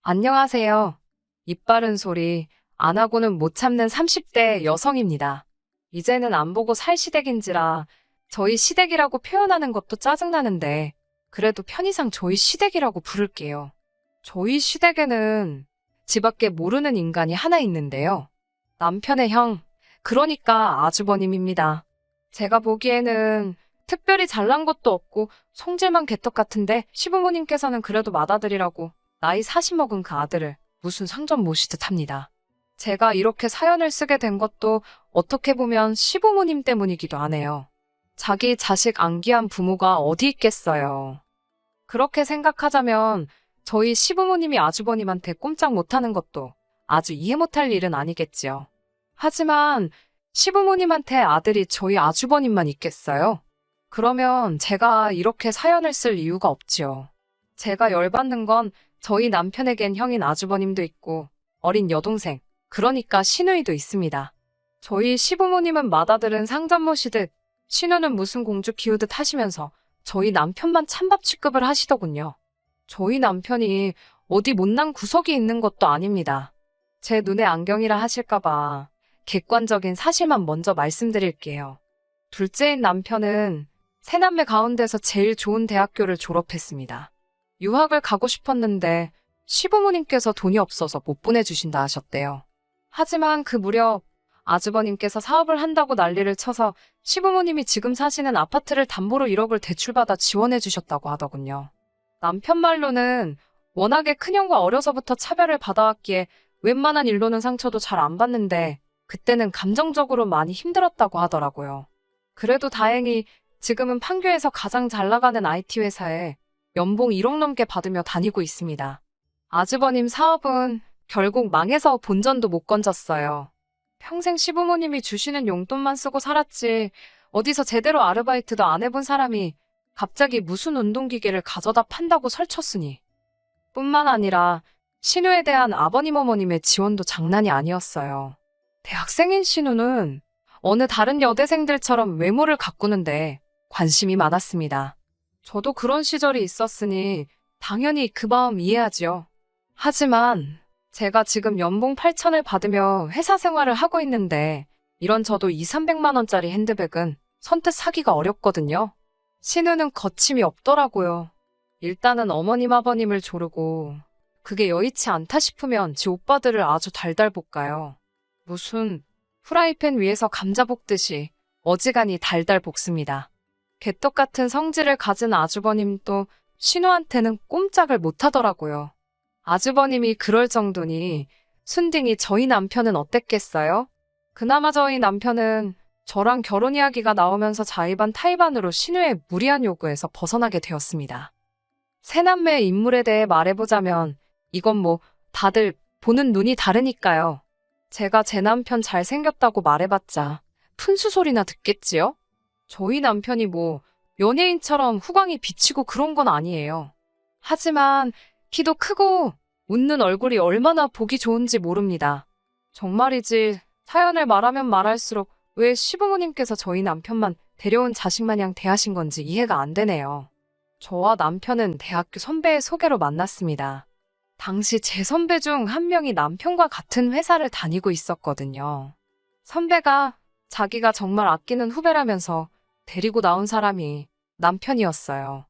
안녕하세요. 입 바른 소리 안 하고는 못 참는 30대 여성입니다. 이제는 안 보고 살 시댁인지라 저희 시댁이라고 표현하는 것도 짜증나는데 그래도 편의상 저희 시댁이라고 부를게요. 저희 시댁에는 지밖에 모르는 인간이 하나 있는데요. 남편의 형, 그러니까 아주버님입니다. 제가 보기에는 특별히 잘난 것도 없고 성질만 개떡 같은데 시부모님께서는 그래도 맏아들이라고 나이 40 먹은 그 아들을 무슨 상전 모시듯 합니다. 제가 이렇게 사연을 쓰게 된 것도 어떻게 보면 시부모님 때문이기도 하네요. 자기 자식 안귀한 부모가 어디 있겠어요. 그렇게 생각하자면 저희 시부모님이 아주버님한테 꼼짝 못하는 것도 아주 이해 못할 일은 아니겠지요. 하지만 시부모님한테 아들이 저희 아주버님만 있겠어요? 그러면 제가 이렇게 사연을 쓸 이유가 없지요. 제가 열받는 건 저희 남편에겐 형인 아주버님도 있고 어린 여동생, 그러니까 시누이도 있습니다. 저희 시부모님은 맏아들은 상전 모시듯 시누는 무슨 공주 키우듯 하시면서 저희 남편만 찬밥 취급을 하시더군요. 저희 남편이 어디 못난 구석이 있는 것도 아닙니다. 제 눈에 안경이라 하실까봐 객관적인 사실만 먼저 말씀드릴게요. 둘째인 남편은 세 남매 가운데서 제일 좋은 대학교를 졸업했습니다. 유학을 가고 싶었는데 시부모님께서 돈이 없어서 못 보내주신다 하셨대요. 하지만 그 무렵 아주버님께서 사업을 한다고 난리를 쳐서 시부모님이 지금 사시는 아파트를 담보로 1억을 대출받아 지원해 주셨다고 하더군요. 남편 말로는 워낙에 큰형과 어려서부터 차별을 받아왔기에 웬만한 일로는 상처도 잘 안 받는데 그때는 감정적으로 많이 힘들었다고 하더라고요. 그래도 다행히 지금은 판교에서 가장 잘 나가는 IT 회사에 연봉 1억 넘게 받으며 다니고 있습니다. 아주버님 사업은 결국 망해서 본전도 못 건졌어요. 평생 시부모님이 주시는 용돈만 쓰고 살았지 어디서 제대로 아르바이트도 안 해본 사람이 갑자기 무슨 운동기계를 가져다 판다고 설쳤으니. 뿐만 아니라 신우에 대한 아버님 어머님의 지원도 장난이 아니었어요. 대학생인 신우는 어느 다른 여대생들처럼 외모를 가꾸는데 관심이 많았습니다. 저도 그런 시절이 있었으니 당연히 그 마음 이해하지요. 하지만 제가 지금 연봉 8천을 받으며 회사 생활을 하고 있는데 이런 저도 2, 300만 원짜리 핸드백은 선뜻 사기가 어렵거든요. 신우는 거침이 없더라고요. 일단은 어머님 아버님을 조르고 그게 여의치 않다 싶으면 지 오빠들을 아주 달달 볶아요. 무슨 프라이팬 위에서 감자 볶듯이 어지간히 달달 볶습니다. 개떡 같은 성질을 가진 아주버님도 신우한테는 꼼짝을 못하더라고요. 아주버님이 그럴 정도니 순딩이 저희 남편은 어땠겠어요? 그나마 저희 남편은 저랑 결혼 이야기가 나오면서 자의반 타의반으로 신우의 무리한 요구에서 벗어나게 되었습니다. 세 남매의 인물에 대해 말해보자면 이건 뭐 다들 보는 눈이 다르니까요. 제가 제 남편 잘생겼다고 말해봤자 푼수 소리나 듣겠지요? 저희 남편이 뭐 연예인처럼 후광이 비치고 그런 건 아니에요. 하지만 키도 크고 웃는 얼굴이 얼마나 보기 좋은지 모릅니다. 정말이지 사연을 말하면 말할수록 왜 시부모님께서 저희 남편만 데려온 자식 마냥 대하신 건지 이해가 안 되네요. 저와 남편은 대학교 선배의 소개로 만났습니다. 당시 제 선배 중 한 명이 남편과 같은 회사를 다니고 있었거든요. 선배가 자기가 정말 아끼는 후배라면서 데리고 나온 사람이 남편이었어요.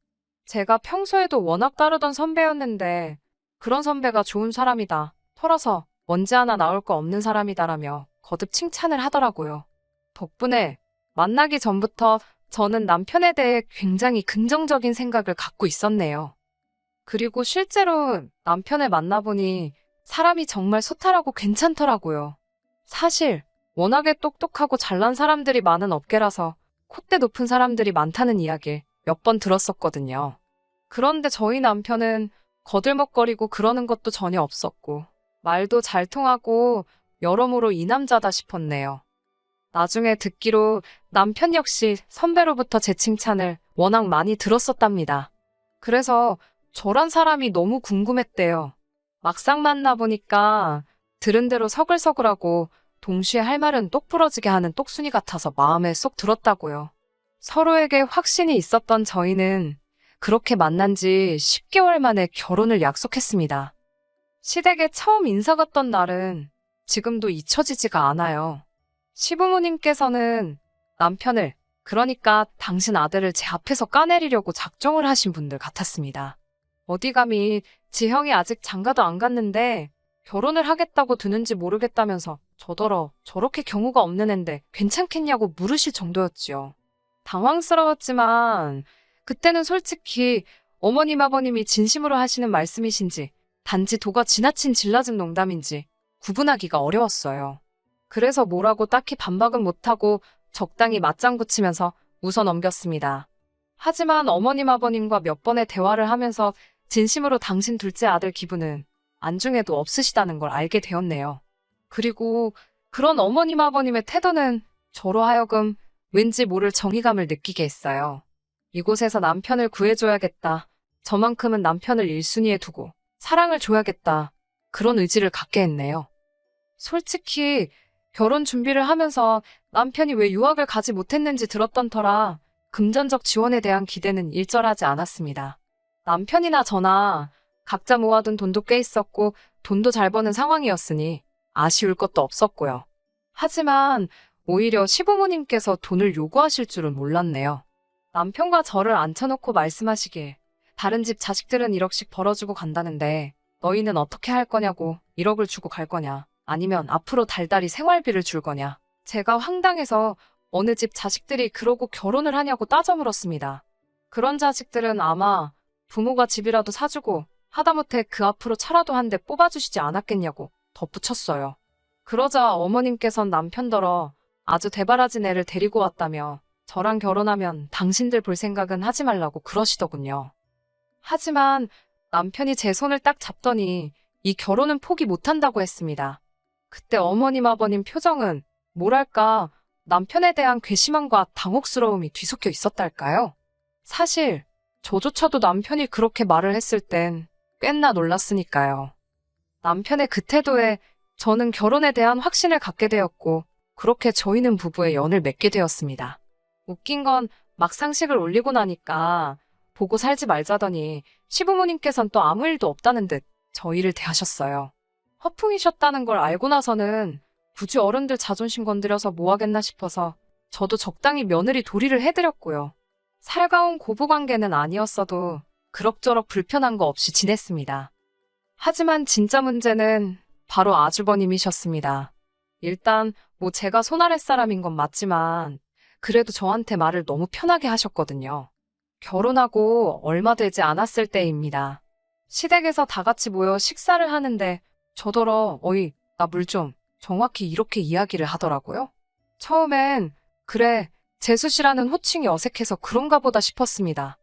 제가 평소에도 워낙 따르던 선배였는데 그런 선배가 좋은 사람이다, 털어서 먼지 하나 나올 거 없는 사람이다라며 거듭 칭찬을 하더라고요. 덕분에 만나기 전부터 저는 남편에 대해 굉장히 긍정적인 생각을 갖고 있었네요. 그리고 실제로 남편을 만나보니 사람이 정말 소탈하고 괜찮더라고요. 사실 워낙에 똑똑하고 잘난 사람들이 많은 업계라서 콧대 높은 사람들이 많다는 이야기를 몇 번 들었었거든요. 그런데 저희 남편은 거들먹거리고 그러는 것도 전혀 없었고 말도 잘 통하고 여러모로 이 남자다 싶었네요. 나중에 듣기로 남편 역시 선배로부터 제 칭찬을 워낙 많이 들었었답니다. 그래서 저란 사람이 너무 궁금했대요. 막상 만나보니까 들은 대로 서글서글하고 동시에 할 말은 똑 부러지게 하는 똑순이 같아서 마음에 쏙 들었다고요. 서로에게 확신이 있었던 저희는 그렇게 만난 지 10개월 만에 결혼을 약속했습니다. 시댁에 처음 인사 갔던 날은 지금도 잊혀지지가 않아요. 시부모님께서는 남편을, 그러니까 당신 아들을 제 앞에서 까내리려고 작정을 하신 분들 같았습니다. 어디 감히 지 형이 아직 장가도 안 갔는데 결혼을 하겠다고 드는지 모르겠다면서 저더러 저렇게 경우가 없는 앤데 괜찮겠냐고 물으실 정도였지요. 당황스러웠지만 그때는 솔직히 어머님 아버님이 진심으로 하시는 말씀이신지 단지 도가 지나친 질라진 농담인지 구분하기가 어려웠어요. 그래서 뭐라고 딱히 반박은 못하고 적당히 맞장구 치면서 웃어 넘겼습니다. 하지만 어머님 아버님과 몇 번의 대화를 하면서 진심으로 당신 둘째 아들 기분은 안중에도 없으시다는 걸 알게 되었네요. 그리고 그런 어머님 아버님의 태도는 저로 하여금 왠지 모를 정의감을 느끼게 했어요. 이곳에서 남편을 구해줘야겠다. 저만큼은 남편을 1순위에 두고 사랑을 줘야겠다. 그런 의지를 갖게 했네요. 솔직히 결혼 준비를 하면서 남편이 왜 유학을 가지 못했는지 들었던 터라 금전적 지원에 대한 기대는 일절하지 않았습니다. 남편이나 저나 각자 모아둔 돈도 꽤 있었고 돈도 잘 버는 상황이었으니 아쉬울 것도 없었고요. 하지만 오히려 시부모님께서 돈을 요구하실 줄은 몰랐네요. 남편과 저를 앉혀놓고 말씀하시길 다른 집 자식들은 1억씩 벌어주고 간다는데 너희는 어떻게 할 거냐고 1억을 주고 갈 거냐 아니면 앞으로 달달이 생활비를 줄 거냐. 제가 황당해서 어느 집 자식들이 그러고 결혼을 하냐고 따져 물었습니다. 그런 자식들은 아마 부모가 집이라도 사주고 하다못해 그 앞으로 차라도 한 대 뽑아주시지 않았겠냐고 덧붙였어요. 그러자 어머님께선 남편더러 아주 대바라진 애를 데리고 왔다며 저랑 결혼하면 당신들 볼 생각은 하지 말라고 그러시더군요. 하지만 남편이 제 손을 딱 잡더니 이 결혼은 포기 못한다고 했습니다. 그때 어머님 아버님 표정은 뭐랄까 남편에 대한 괘씸함과 당혹스러움이 뒤섞여 있었달까요? 사실 저조차도 남편이 그렇게 말을 했을 땐 꽤나 놀랐으니까요. 남편의 그 태도에 저는 결혼에 대한 확신을 갖게 되었고 그렇게 저희는 부부의 연을 맺게 되었습니다. 웃긴 건 막상식을 올리고 나니까 보고 살지 말자더니 시부모님께선 또 아무 일도 없다는 듯 저희를 대하셨어요. 허풍이셨다는 걸 알고 나서는 굳이 어른들 자존심 건드려서 뭐 하겠나 싶어서 저도 적당히 며느리 도리를 해드렸고요. 살가운 고부관계는 아니었어도 그럭저럭 불편한 거 없이 지냈습니다. 하지만 진짜 문제는 바로 아주버님이셨습니다. 일단 뭐 제가 손 아랫사람인 건 맞지만 그래도 저한테 말을 너무 편하게 하셨거든요. 결혼하고 얼마 되지 않았을 때입니다. 시댁에서 다 같이 모여 식사를 하는데 저더러 어이 나 물 좀 정확히 이렇게 이야기를 하더라고요. 처음엔 그래 재수씨라는 호칭이 어색해서 그런가 보다 싶었습니다.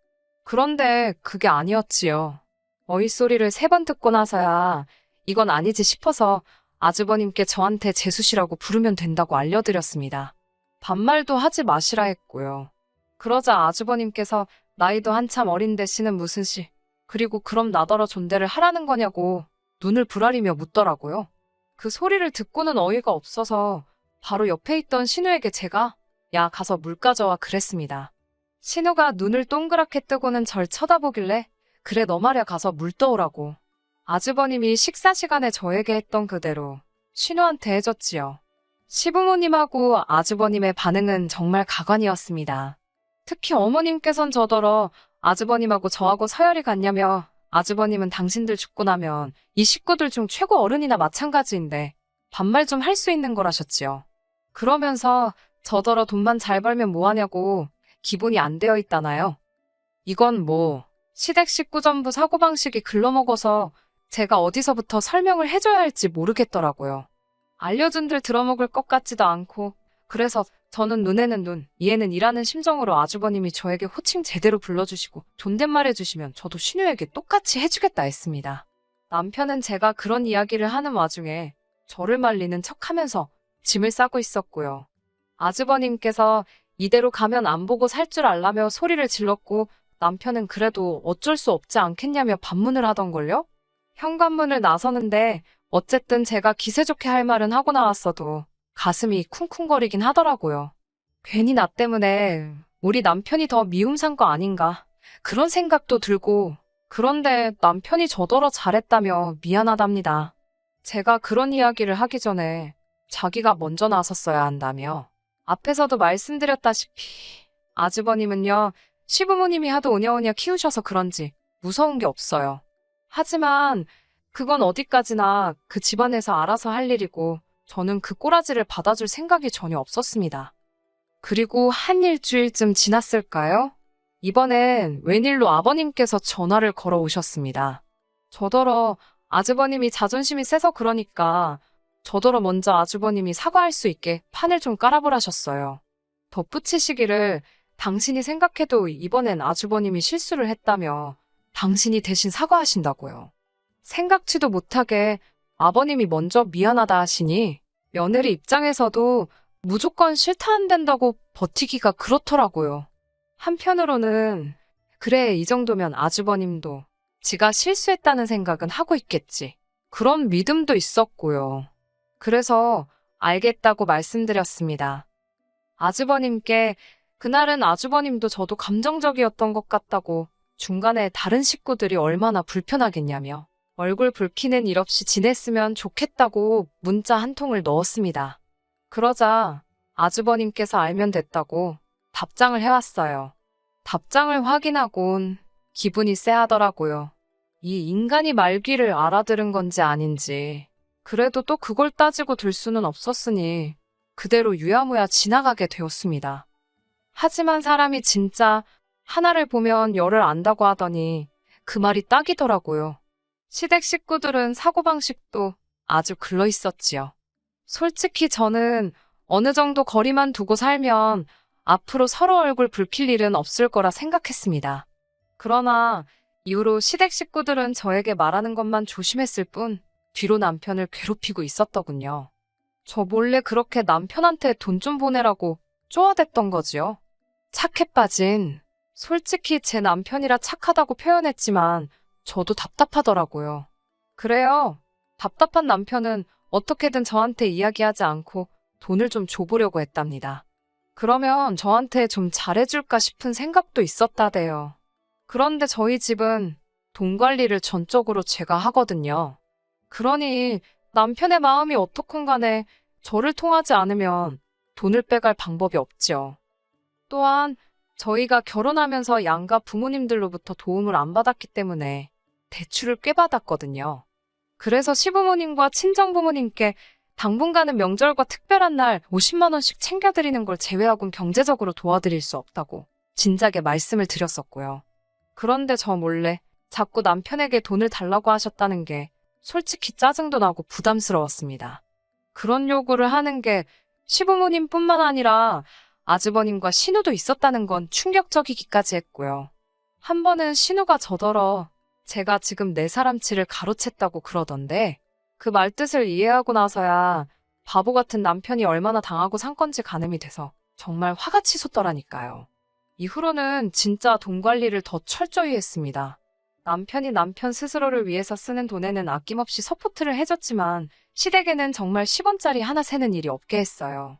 그런데 그게 아니었지요. 어이 소리를 3번 듣고 나서야 이건 아니지 싶어서 아주버님께 저한테 재수씨라고 부르면 된다고 알려드렸습니다. 반말도 하지 마시라 했고요. 그러자 아주버님께서 나이도 한참 어린데 씨는 무슨 씨, 그리고 그럼 나더러 존대를 하라는 거냐고 눈을 부라리며 묻더라고요. 그 소리를 듣고는 어이가 없어서 바로 옆에 있던 신우에게 제가 야 가서 물 가져와 그랬습니다. 신우가 눈을 동그랗게 뜨고는 절 쳐다보길래 그래 너 말야 가서 물 떠오라고. 아주버님이 식사 시간에 저에게 했던 그대로 신우한테 해줬지요. 시부모님하고 아주버님의 반응은 정말 가관이었습니다. 특히 어머님께선 저더러 아주버님하고 저하고 서열이 같냐며 아주버님은 당신들 죽고 나면 이 식구들 중 최고 어른이나 마찬가지인데 반말 좀 할 수 있는 거라셨지요. 그러면서 저더러 돈만 잘 벌면 뭐하냐고 기본이 안 되어 있다나요. 이건 뭐 시댁 식구 전부 사고방식이 글러먹어서 제가 어디서부터 설명을 해줘야 할지 모르겠더라고요. 알려준들 들어먹을 것 같지도 않고 그래서 저는 눈에는 눈, 이에는 이라는 심정으로 아주버님이 저에게 호칭 제대로 불러주시고 존댓말 해주시면 저도 신우에게 똑같이 해주겠다 했습니다. 남편은 제가 그런 이야기를 하는 와중에 저를 말리는 척하면서 짐을 싸고 있었고요. 아주버님께서 이대로 가면 안 보고 살 줄 알라며 소리를 질렀고 남편은 그래도 어쩔 수 없지 않겠냐며 반문을 하던걸요? 현관문을 나서는데 어쨌든 제가 기세 좋게 할 말은 하고 나왔어도 가슴이 쿵쿵거리긴 하더라고요. 괜히 나 때문에 우리 남편이 더 미움 산 거 아닌가 그런 생각도 들고 그런데 남편이 저더러 잘했다며 미안하답니다. 제가 그런 이야기를 하기 전에 자기가 먼저 나섰어야 한다며. 앞에서도 말씀드렸다시피 아주버님은요, 시부모님이 하도 오냐오냐 키우셔서 그런지 무서운 게 없어요. 하지만 그건 어디까지나 그 집안에서 알아서 할 일이고 저는 그 꼬라지를 받아줄 생각이 전혀 없었습니다. 그리고 한 일주일쯤 지났을까요? 이번엔 웬일로 아버님께서 전화를 걸어 오셨습니다. 저더러 아주버님이 자존심이 세서 그러니까 저더러 먼저 아주버님이 사과할 수 있게 판을 좀 깔아보라셨어요. 덧붙이시기를 당신이 생각해도 이번엔 아주버님이 실수를 했다며 당신이 대신 사과하신다고요. 생각지도 못하게 아버님이 먼저 미안하다 하시니 며느리 입장에서도 무조건 싫다 안 된다고 버티기가 그렇더라고요. 한편으로는 그래, 이 정도면 아주버님도 지가 실수했다는 생각은 하고 있겠지. 그런 믿음도 있었고요. 그래서 알겠다고 말씀드렸습니다. 아주버님께 그날은 아주버님도 저도 감정적이었던 것 같다고, 중간에 다른 식구들이 얼마나 불편하겠냐며 얼굴 붉히는 일 없이 지냈으면 좋겠다고 문자 한 통을 넣었습니다. 그러자 아주버님께서 알면 됐다고 답장을 해왔어요. 답장을 확인하곤 기분이 쎄하더라고요. 이 인간이 말귀를 알아들은 건지 아닌지. 그래도 또 그걸 따지고 둘 수는 없었으니 그대로 유야무야 지나가게 되었습니다. 하지만 사람이 진짜 하나를 보면 열을 안다고 하더니 그 말이 딱이더라고요. 시댁 식구들은 사고방식도 아주 글러 있었지요. 솔직히 저는 어느 정도 거리만 두고 살면 앞으로 서로 얼굴 붉힐 일은 없을 거라 생각했습니다. 그러나 이후로 시댁 식구들은 저에게 말하는 것만 조심했을 뿐 뒤로 남편을 괴롭히고 있었더군요. 저 몰래 그렇게 남편한테 돈 좀 보내라고 쪼아댔던 거지요. 착해 빠진. 솔직히 제 남편이라 착하다고 표현했지만 저도 답답하더라고요. 그래요. 답답한 남편은 어떻게든 저한테 이야기하지 않고 돈을 좀 줘보려고 했답니다. 그러면 저한테 좀 잘해줄까 싶은 생각도 있었다대요. 그런데 저희 집은 돈 관리를 전적으로 제가 하거든요. 그러니 남편의 마음이 어떻건 간에 저를 통하지 않으면 돈을 빼갈 방법이 없죠. 또한 저희가 결혼하면서 양가 부모님들로부터 도움을 안 받았기 때문에 대출을 꽤 받았거든요. 그래서 시부모님과 친정부모님께 당분간은 명절과 특별한 날 50만 원씩 챙겨드리는 걸 제외하고는 경제적으로 도와드릴 수 없다고 진작에 말씀을 드렸었고요. 그런데 저 몰래 자꾸 남편에게 돈을 달라고 하셨다는 게 솔직히 짜증도 나고 부담스러웠습니다. 그런 요구를 하는 게 시부모님뿐만 아니라 아주버님과 신우도 있었다는 건 충격적이기까지 했고요. 한 번은 신우가 저더러 제가 지금 내 사람치를 가로챘다고 그러던데 그 말뜻을 이해하고 나서야 바보 같은 남편이 얼마나 당하고 산 건지 가늠이 돼서 정말 화가 치솟더라니까요. 이후로는 진짜 돈 관리를 더 철저히 했습니다. 남편이 남편 스스로를 위해서 쓰는 돈에는 아낌없이 서포트를 해줬지만 시댁에는 정말 10원짜리 하나 세는 일이 없게 했어요.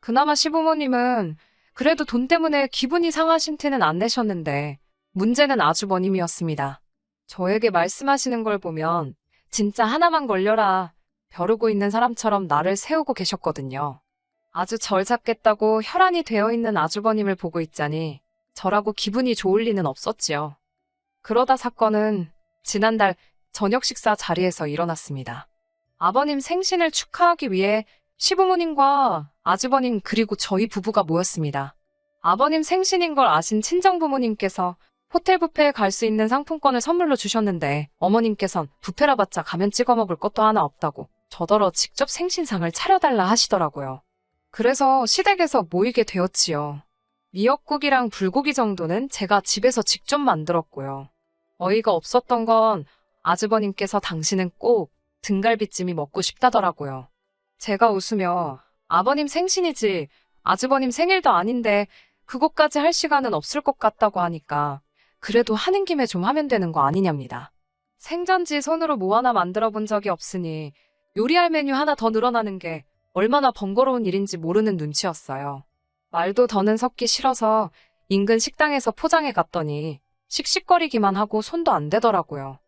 그나마 시부모님은 그래도 돈 때문에 기분이 상하신 티는 안 내셨는데 문제는 아주버님이었습니다. 저에게 말씀하시는 걸 보면 진짜 하나만 걸려라 벼르고 있는 사람처럼 나를 세우고 계셨거든요. 아주 절 잡겠다고 혈안이 되어 있는 아주버님을 보고 있자니 저라고 기분이 좋을 리는 없었지요. 그러다 사건은 지난달 저녁 식사 자리에서 일어났습니다. 아버님 생신을 축하하기 위해 시부모님과 아주버님 그리고 저희 부부가 모였습니다. 아버님 생신인 걸 아신 친정부모님께서 호텔 뷔페에 갈 수 있는 상품권을 선물로 주셨는데 어머님께선 뷔페라 봤자 가면 찍어 먹을 것도 하나 없다고 저더러 직접 생신상을 차려달라 하시더라고요. 그래서 시댁에서 모이게 되었지요. 미역국이랑 불고기 정도는 제가 집에서 직접 만들었고요. 어이가 없었던 건 아주버님께서 당신은 꼭 등갈비찜이 먹고 싶다더라고요. 제가 웃으며 아버님 생신이지 아주버님 생일도 아닌데 그것까지 할 시간은 없을 것 같다고 하니까 그래도 하는 김에 좀 하면 되는 거 아니냐입니다. 생전지 손으로 뭐 하나 만들어 본 적이 없으니 요리할 메뉴 하나 더 늘어나는 게 얼마나 번거로운 일인지 모르는 눈치였어요. 말도 더는 섞기 싫어서 인근 식당에서 포장해 갔더니 씩씩거리기만 하고 손도 안 대더라고요.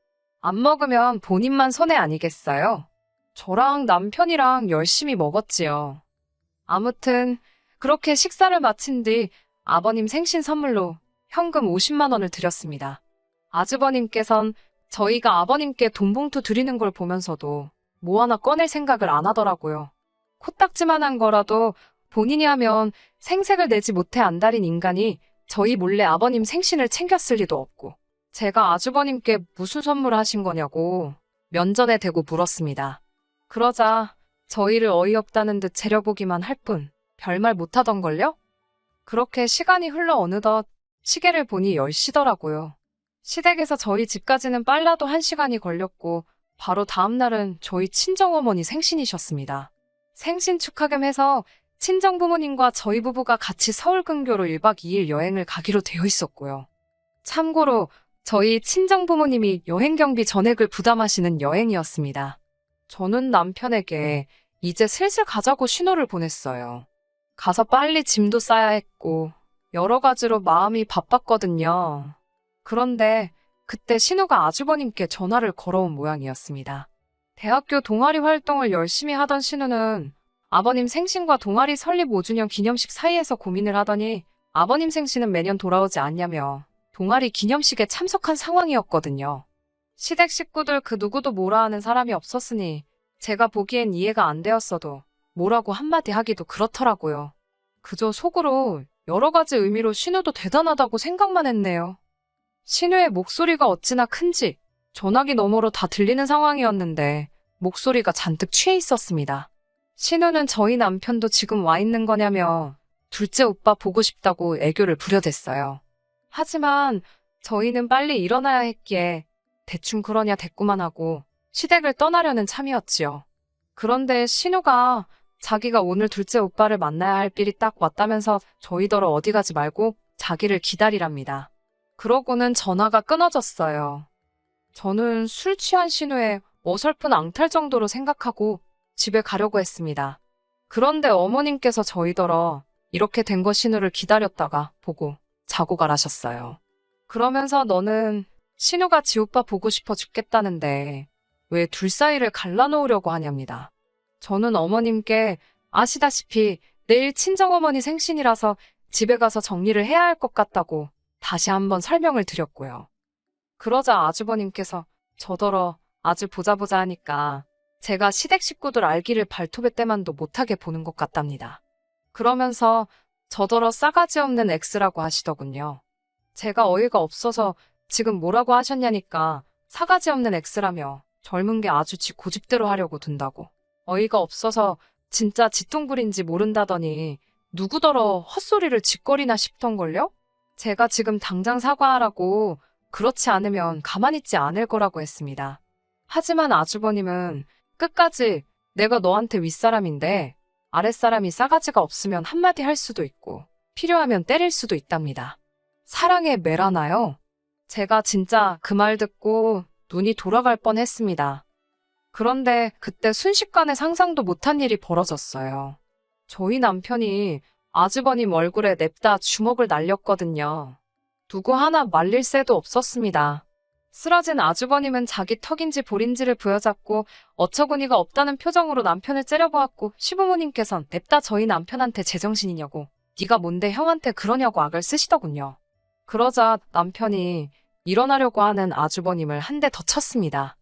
안 먹으면 본인만 손해 아니겠어요? 저랑 남편이랑 열심히 먹었지요. 아무튼 그렇게 식사를 마친 뒤 아버님 생신 선물로 현금 50만 원을 드렸습니다. 아주버님께선 저희가 아버님께 돈 봉투 드리는 걸 보면서도 뭐 하나 꺼낼 생각을 안 하더라고요. 코딱지만한 거라도 본인이 하면 생색을 내지 못해 안달인 인간이 저희 몰래 아버님 생신을 챙겼을 리도 없고, 제가 아주버님께 무슨 선물을 하신 거냐고 면전에 대고 물었습니다. 그러자 저희를 어이없다는 듯 재려보기만 할 뿐 별말 못하던걸요? 그렇게 시간이 흘러 어느덧 시계를 보니 10시더라고요. 시댁에서 저희 집까지는 빨라도 1시간이 걸렸고, 바로 다음날은 저희 친정어머니 생신이셨습니다. 생신 축하금 해서 친정부모님과 저희 부부가 같이 서울 근교로 1박 2일 여행을 가기로 되어 있었고요. 참고로 저희 친정부모님이 여행 경비 전액을 부담하시는 여행이었습니다. 저는 남편에게 이제 슬슬 가자고 신호를 보냈어요. 가서 빨리 짐도 싸야 했고 여러 가지로 마음이 바빴거든요. 그런데 그때 신우가 아주버님께 전화를 걸어온 모양이었습니다. 대학교 동아리 활동을 열심히 하던 신우는 아버님 생신과 동아리 설립 5주년 기념식 사이에서 고민을 하더니 아버님 생신은 매년 돌아오지 않냐며 동아리 기념식에 참석한 상황이었거든요. 시댁 식구들 그 누구도 뭐라 하는 사람이 없었으니 제가 보기엔 이해가 안 되었어도 뭐라고 한마디 하기도 그렇더라고요. 그저 속으로 여러 가지 의미로 신우도 대단하다고 생각만 했네요. 신우의 목소리가 어찌나 큰지 전화기 너머로 다 들리는 상황이었는데 목소리가 잔뜩 취해 있었습니다. 신우는 저희 남편도 지금 와 있는 거냐며 둘째 오빠 보고 싶다고 애교를 부려댔어요. 하지만 저희는 빨리 일어나야 했기에 대충 그러냐 대꾸만 하고 시댁을 떠나려는 참이었지요. 그런데 신우가 자기가 오늘 둘째 오빠를 만나야 할 필이 딱 왔다면서 저희더러 어디 가지 말고 자기를 기다리랍니다. 그러고는 전화가 끊어졌어요. 저는 술 취한 신우의 어설픈 앙탈 정도로 생각하고 집에 가려고 했습니다. 그런데 어머님께서 저희더러 이렇게 된 거 신우를 기다렸다가 보고 자고 가라셨어요. 그러면서 너는 신우가 지 오빠 보고 싶어 죽겠다는데 왜 둘 사이를 갈라놓으려고 하냐입니다. 저는 어머님께 아시다시피 내일 친정어머니 생신이라서 집에 가서 정리를 해야 할 것 같다고 다시 한번 설명을 드렸고요. 그러자 아주버님께서 저더러 아주 보자 하니까 제가 시댁 식구들 알기를 발톱의 때만도 못하게 보는 것 같답니다. 그러면서 저더러 싸가지 없는 X라고 하시더군요. 제가 어이가 없어서 지금 뭐라고 하셨냐니까 싸가지 없는 X라며 젊은 게 아주 지 고집대로 하려고 든다고. 어이가 없어서 진짜 지뚱굴인지 모른다더니 누구더러 헛소리를 짓거리나 싶던걸요? 제가 지금 당장 사과하라고, 그렇지 않으면 가만히 있지 않을 거라고 했습니다. 하지만 아주버님은 끝까지 내가 너한테 윗사람인데 아랫사람이 싸가지가 없으면 한마디 할 수도 있고 필요하면 때릴 수도 있답니다. 사랑에 매라나요? 제가 진짜 그 말 듣고 눈이 돌아갈 뻔했습니다. 그런데 그때 순식간에 상상도 못한 일이 벌어졌어요. 저희 남편이 아주버님 얼굴에 냅다 주먹을 날렸거든요. 누구 하나 말릴 새도 없었습니다. 쓰러진 아주버님은 자기 턱인지 볼인지를 부여잡고 어처구니가 없다는 표정으로 남편을 째려보았고, 시부모님께선 냅다 저희 남편한테 제정신이냐고, 네가 뭔데 형한테 그러냐고 악을 쓰시더군요. 그러자 남편이 일어나려고 하는 아주버님을 한 대 더 쳤습니다.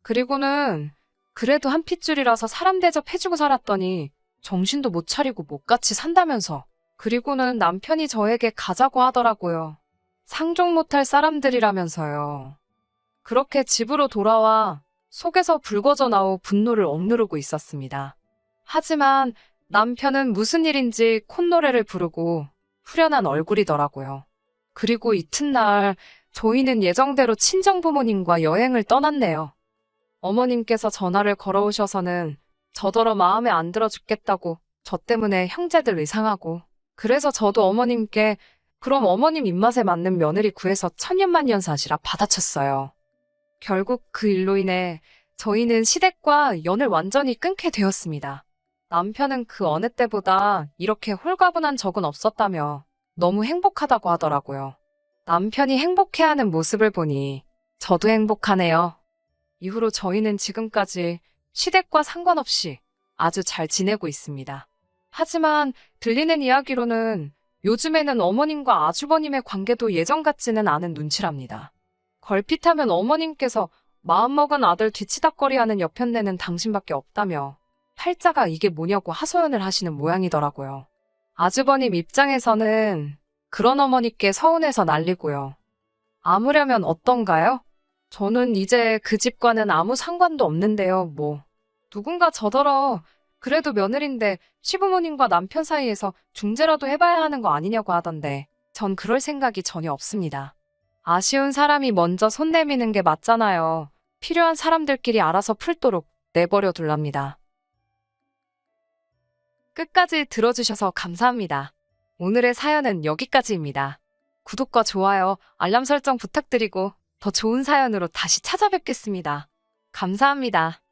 그리고는 그래도 한 핏줄이라서 사람 대접해주고 살았더니 정신도 못 차리고 못같이 산다면서, 그리고는 남편이 저에게 가자고 하더라고요. 상종 못할 사람들이라면서요. 그렇게 집으로 돌아와 속에서 불거져 나오 분노를 억누르고 있었습니다. 하지만 남편은 무슨 일인지 콧노래를 부르고 후련한 얼굴이더라고요. 그리고 이튿날 저희는 예정대로 친정부모님과 여행을 떠났네요. 어머님께서 전화를 걸어오셔서는 저더러 마음에 안 들어 죽겠다고 저 때문에 형제들 의상하고, 그래서 저도 어머님께 그럼 어머님 입맛에 맞는 며느리 구해서 천년만년 사시라 받아쳤어요. 결국 그 일로 인해 저희는 시댁과 연을 완전히 끊게 되었습니다. 남편은 그 어느 때보다 이렇게 홀가분한 적은 없었다며 너무 행복하다고 하더라고요. 남편이 행복해하는 모습을 보니 저도 행복하네요. 이후로 저희는 지금까지 시댁과 상관없이 아주 잘 지내고 있습니다. 하지만 들리는 이야기로는 요즘에는 어머님과 아주버님의 관계도 예전 같지는 않은 눈치랍니다. 걸핏하면 어머님께서 마음먹은 아들 뒤치다꺼리하는 여편네는 당신밖에 없다며 팔자가 이게 뭐냐고 하소연을 하시는 모양이더라고요. 아주버님 입장에서는 그런 어머니께 서운해서 난리고요. 아무려면 어떤가요? 저는 이제 그 집과는 아무 상관도 없는데요, 뭐. 누군가 저더러 그래도 며느린데 시부모님과 남편 사이에서 중재라도 해봐야 하는 거 아니냐고 하던데 전 그럴 생각이 전혀 없습니다. 아쉬운 사람이 먼저 손 내미는 게 맞잖아요. 필요한 사람들끼리 알아서 풀도록 내버려 둘랍니다. 끝까지 들어주셔서 감사합니다. 오늘의 사연은 여기까지입니다. 구독과 좋아요, 알람 설정 부탁드리고 더 좋은 사연으로 다시 찾아뵙겠습니다. 감사합니다.